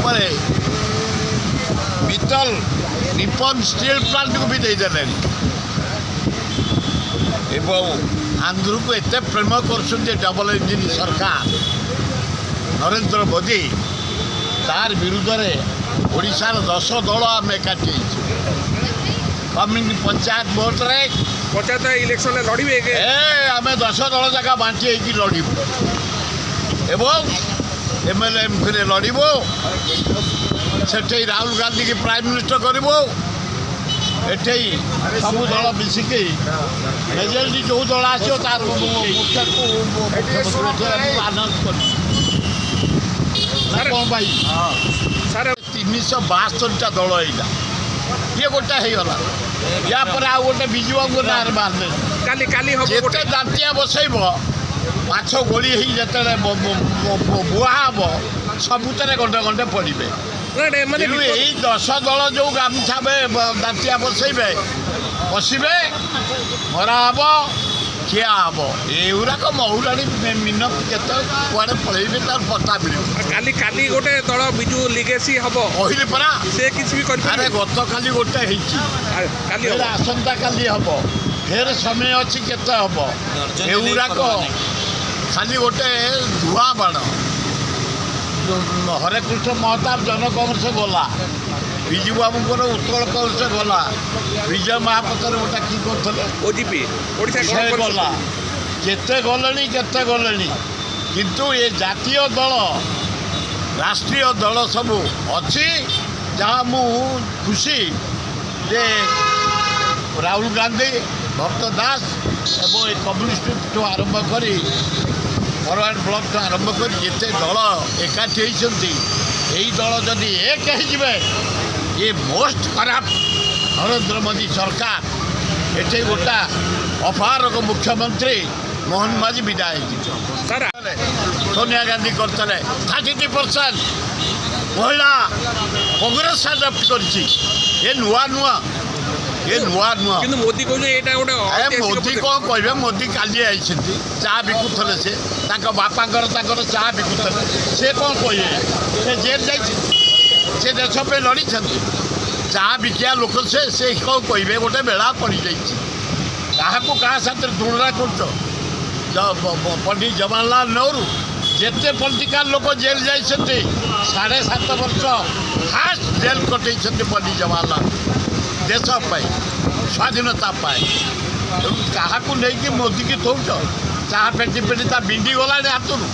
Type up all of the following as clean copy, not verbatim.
ଉପରେ Mittal Nippon steel ପ୍ଲାଣ୍ଟକୁ ବି ଦେଇଦେଲେଣି ଏବଂ ଆନ୍ଧ୍ରକୁ ଏତେ ପ୍ରେମ କରୁଛନ୍ତି ଡବଲ ଇଞ୍ଜିନ୍ ସରକାର ନରେନ୍ଦ୍ର ମୋଦି ତାର ବିରୁଦ୍ଧରେ ଓଡ଼ିଶାର 10 ଦଳ ଆମେ ଏକାଠି ହେଇଛୁ କମିଂ ପଞ୍ଚାୟତ ଭୋଟରେ ପଞ୍ଚାୟତ ଇଲେକ୍ସନରେ ଲଢ଼ିବେ ଆମେ 10 ଦଳ ଜାଗା ବାଣ୍ଟି ହେଇକି ଲଢ଼ିବୁ ଏବଂ MLA MPରେ ଲଢ଼ିବୁ ସେଠି ରାହୁଲ ଗାନ୍ଧୀକି ପ୍ରାଇମ୍ ମିନିଷ୍ଟର କରିବୁ ଏଠି ସବୁ ଦଳ ମିଶିକି ମେଜରିଟି ଯେଉଁ ଦଳ ଆସିବ ତାର ମୁଖ୍ୟକୁ ଆନାଉନ୍ସ କରିବୁ କ'ଣ ପାଇଁ ସାର୍ 372ଟା ଦଳ ଏଇଟା ଇଏ ଗୋଟେ ହେଇଗଲା ୟା ପରେ ଆଉ ଗୋଟେ ବିଜୁ ବାବୁଙ୍କ ନାଁରେ ବାହାରିଲେ କାଲି ଯେତେ ଦାନ୍ତିଆ ବସେଇବ ମାଛ ଗୋଳି ହେଇ ଯେତେବେଳେ ବୁହା ହେବ ସବୁଥିରେ ଗଣ୍ଡେ ଗଣ୍ଡେ ପଡ଼ିବେ ଏଇ 10 ଦଳ ଯେଉଁ ଗାମୁଛା ଦାନ୍ତିଆ ବସେଇବେ ବସିବେ ମରା ହେବ ଖିଆ ହେବ ଏଗୁଡ଼ାକ ମହୁରାଣୀ ମିନ କେତେ କୁଆଡ଼େ ପଳେଇବେ ତାର ପତା ମିଳିବ କାଲି ଗୋଟେ ଦଳ ବିଜୁ ଲିଗେସି ହବ କହିଲି ପରା ସେ କିଛି ବି କରିପାରେ ଗତକାଲି ଗୋଟେ ହେଇଛି କାଲି ଆସନ୍ତା କାଲି ହବ ଫେର ସମୟ ଅଛି କେତେ ହବ ଏଗୁଡ଼ାକ ଖାଲି ଗୋଟେ ଧୂଆଁ ବାଣ ହରେକୃଷ୍ଣ ମହତାବ ଜନକଂଗ୍ରେସ ଗଲା ବିଜୁ ବାବୁଙ୍କର ଉତ୍କଳ କଂଗ୍ରେସ ଗଲା ବିଜୟ ମହାପାତ୍ର ଗୋଟେ କି କରୁଥିଲେ OGP ସେ ଗଲା କେତେ ଗଲେଣି କିନ୍ତୁ ଏ ଜାତୀୟ ଦଳ ରାଷ୍ଟ୍ରୀୟ ଦଳ ସବୁ ଅଛି ଯାହା ମୁଁ ଖୁସି ଯେ ରାହୁଲ ଗାନ୍ଧୀ ଭକ୍ତ ଦାସ ଏବଂ ଏ କମ୍ୟୁନିଷ୍ଟଠୁ ଆରମ୍ଭ କରି ଫରୱାର୍ଡ ବ୍ଲକଠୁ ଆରମ୍ଭ କରି ଯେତେ ଦଳ ଏକାଠି ହେଇଛନ୍ତି ଏହି ଦଳ ଯଦି ଏକ ହେଇଯିବେ ଏ ମୋଷ୍ଟ ଖରାପ ନରେନ୍ଦ୍ର ମୋଦି ସରକାର ଏଠି ଗୋଟା ଅପାରକ ମୁଖ୍ୟମନ୍ତ୍ରୀ ମୋହନ ମାଝୀ ବିଦାୟ ହେଇଯିବ ସୋନିଆ ଗାନ୍ଧୀ କରିଥିଲେ 33% ମହିଳା କଂଗ୍ରେସ ଆଡପ୍ଟ କରିଛି ଏ ନୂଆ କିନ୍ତୁ ମୋଦି କହୁଛନ୍ତି ଏଇଟା ଗୋଟେ ମୋଦି କ'ଣ କହିବେ ମୋଦି କାଲି ଆସିଛନ୍ତି ଚା ବିକୁଥିଲେ ସେ ତାଙ୍କ ବାପାଙ୍କର ଚା ବିକୁଥିଲେ ସେ କ'ଣ କହିବେ ସେ ଜେଲ୍ ଯାଇଛନ୍ତି ସେ ଦେଶ ପାଇଁ ଲଢ଼ିଛନ୍ତି ଚା ବିକିବା ଲୋକ ସେ କ'ଣ କହିବେ ଗୋଟେ ବେଳା ପଡ଼ିଯାଇଛି କାହାକୁ କାହା ସାଥିରେ ତୁଳନା କରୁଛ ପଣ୍ଡିତ ଜବାହରଲାଲ ନେହେରୁ ଯେତେ ପଲିଟିକାଲ ଲୋକ ଜେଲ୍ ଯାଇଛନ୍ତି 7.5 ବର୍ଷ ଫାଷ୍ଟ ଜେଲ୍ କଟେଇଛନ୍ତି ପଣ୍ଡିତ ଜବାହରଲାଲ ଦେଶ ପାଇଁ ସ୍ୱାଧୀନତା ପାଇଁ ତେଣୁ କାହାକୁ ନେଇକି ମୋଦିକି ଥଉଛ ଚାହା ପେଟି ତା ବିଣ୍ଡି ଗଲାଣି ହାତରୁ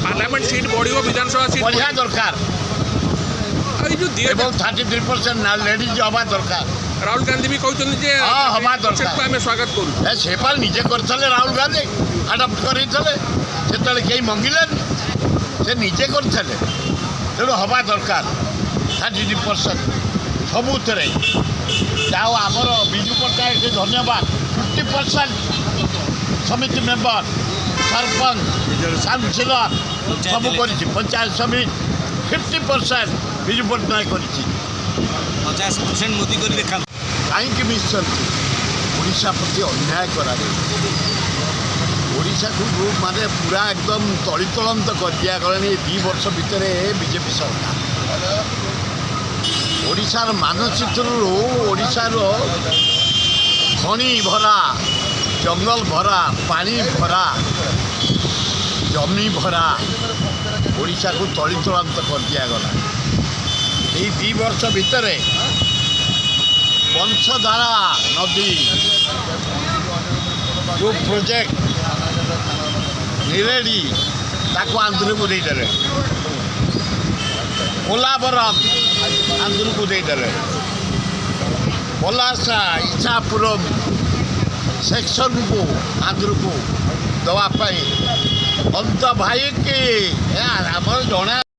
ପାର୍ଲାମେଣ୍ଟ ସିଟ୍ ବଢ଼ିବ ବିଧାନସଭା ସିଟ୍ ବଢ଼ିବା ଦରକାର ଏବଂ 33% ଲେଡିଜ୍ ହେବା ଦରକାର ରାହୁଲ ଗାନ୍ଧୀ ବି କହୁଛନ୍ତି ଯେ ହେବା ଦରକାର ଆମେ ସ୍ୱାଗତ କରୁ ସେ ପା ନିଜେ କରିଥିଲେ ରାହୁଲ ଗାନ୍ଧୀ ଆଡପ୍ଟ କରିଥିଲେ ସେତେବେଳେ କେହି ମଙ୍ଗିଲେନି ସେ ନିଜେ କରିଥିଲେ ତେଣୁ ହେବା ଦରକାର 33% ସବୁଥିରେ ଯାଉ ଆମର ବିଜୁ ପଟ୍ଟନାୟକ ଧନ୍ୟବାଦ 50% ସମିତି ମେମ୍ବର ସରପଞ୍ଚ କାଉନସିଲର ସବୁ କରିଛି ପଞ୍ଚାୟତ ସମିତି 50% ବିଜୁ ପଟ୍ଟନାୟକ କରିଛି 50% ମୋଦି କରି ଦେଖାନ୍ତୁ କାହିଁକି ମିଶନ୍ତି ଓଡ଼ିଶା ପ୍ରତି ଅନ୍ୟାୟ କରାଯାଉଛି ଓଡ଼ିଶାକୁ ମାନେ ପୁରା ଏକଦମ ତଳିତଳନ୍ତ କରିଦିଆଗଲାଣି 2 ବର୍ଷ ଭିତରେ ବିଜେପି ସରକାର ଓଡ଼ିଶାର ମାନଚିତ୍ରରୁ ଓଡ଼ିଶାର ଖଣି ଭରା ଜଙ୍ଗଲ ଭରା ପାଣି ଭରା ଜମି ଭରା ଓଡ଼ିଶାକୁ ତଳିତଳାନ୍ତ କରିଦିଆଗଲା ଏହି 2 ବର୍ଷ ଭିତରେ ବଂଶଧାରା ନଦୀ ଯେଉଁ ପ୍ରୋଜେକ୍ଟ ନିରେଡ଼ି ତାକୁ ଆନ୍ଧ୍ରକୁ ଦେଇଦେଲେ କୋଲାବରମ ଆନ୍ଧ୍ରକୁ ଦେଇଦେଲେ ପଲାସା ଇଚ୍ଛାପୁରମ ସେକ୍ସନକୁ ଆନ୍ଧ୍ରକୁ ଦେବା ପାଇଁ ଅନ୍ତ ଭାଇକି ଆମର ଜଣା